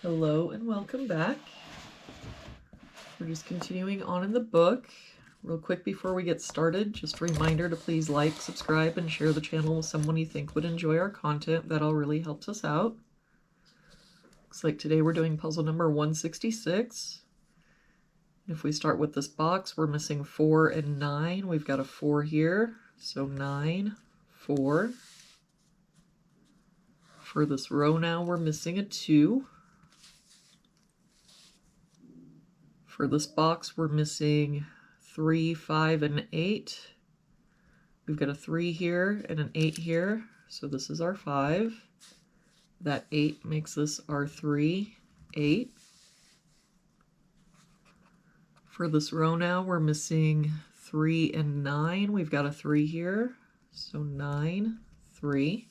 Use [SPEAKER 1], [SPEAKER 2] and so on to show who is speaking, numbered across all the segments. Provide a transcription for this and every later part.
[SPEAKER 1] Hello and welcome back. We're just continuing on in the book. Real quick before we get started, just a reminder to please like, subscribe, and share the channel with someone you think would enjoy our content. That all really helps us out. Looks like today we're doing puzzle number 166. If we start with this box, we're missing 4 and 9. We've got a 4 here, so 9, 4. For this row now, we're missing a 2. For this box, we're missing 3, 5, and 8. We've got a 3 here and an 8 here, so this is our 5. That 8 makes this our 3, 8. For this row now, we're missing 3 and 9. We've got a 3 here, so 9, 3.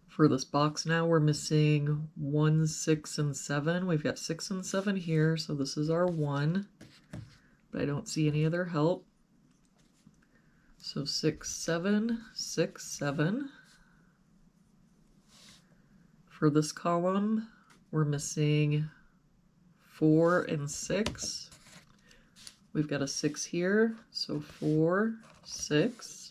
[SPEAKER 1] For this box now, we're missing 1, 6, and 7. We've got 6 and 7 here, so this is our 1, but I don't see any other help. So 6, 7, 6, 7. For this column, we're missing 4 and 6. We've got a 6 here, so 4, 6.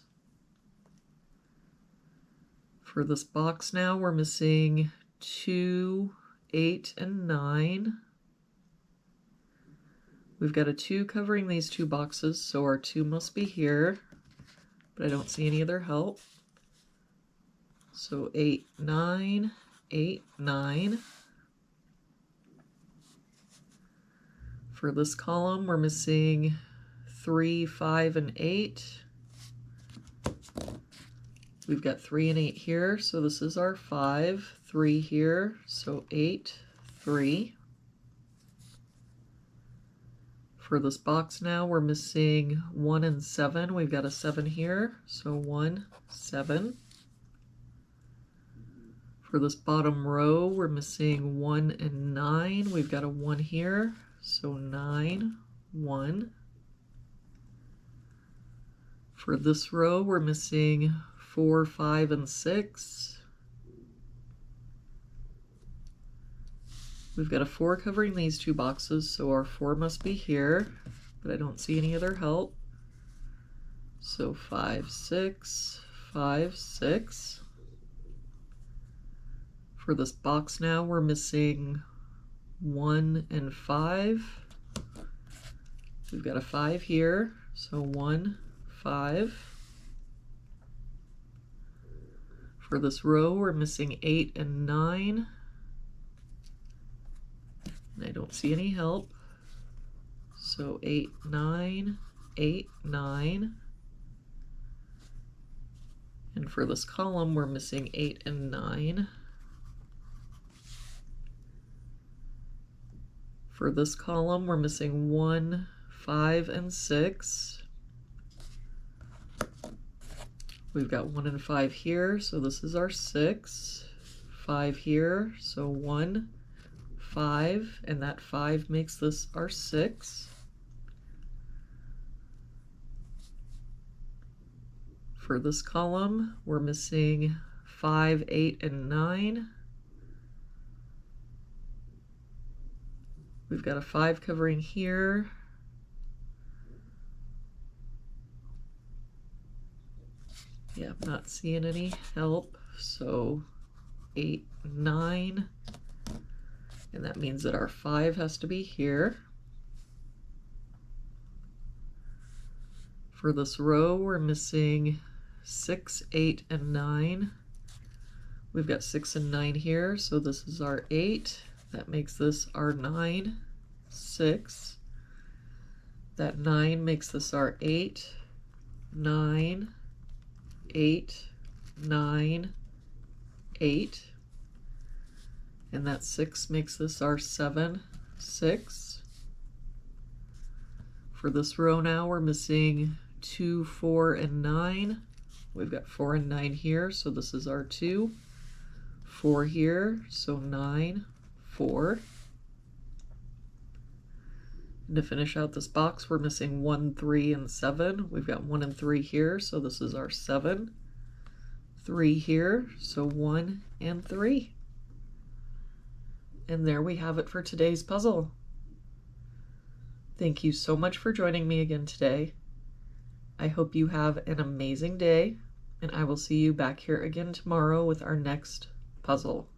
[SPEAKER 1] For this box now, we're missing 2, 8, and 9. We've got a 2 covering these two boxes, so our 2 must be here, but I don't see any other help. So 8, 9, 8, 9. For this column, we're missing 3, 5, and 8. We've got 3 and 8 here, so this is our 5. 3 here, so 8, 3. For this box now, we're missing 1 and 7. We've got a 7 here, so 1, 7. For this bottom row, we're missing 1 and 9. We've got a 1 here, so 9, 1. For this row, we're missing 4, 5, and 6. We've got a 4 covering these two boxes, so our 4 must be here, but I don't see any other help. So 5, 6, 5, 6. For this box now, we're missing 1 and 5. We've got a 5 here, so 1, 5. For this row, we're missing 8 and 9. And I don't see any help. So 8, 9, 8, 9. And for this column, we're missing 8 and 9. For this column, we're missing 1, 5, and 6. We've got 1 and 5 here, so this is our 6. 5 here, so 1, 5, and that 5 makes this our 6. For this column, we're missing 5, 8, and 9. We've got a 5 covering here. Yeah, I'm not seeing any help. So 8, 9. And that means that our 5 has to be here. For this row, we're missing 6, 8, and 9. We've got 6 and 9 here, so this is our 8. That makes this our 9, 6. That 9 makes this our 8, 9, 8, 9, 8. And that 6 makes this our 7, 6. For this row now, we're missing 2, 4, and 9. We've got 4 and 9 here, so this is our 2. 4 here, so 9, 4. And to finish out this box, we're missing 1, 3, and 7. We've got 1 and 3 here, so this is our 7. 3 here, so 1 and 3. And there we have it for today's puzzle. Thank you so much for joining me again today. I hope you have an amazing day, and I will see you back here again tomorrow with our next puzzle.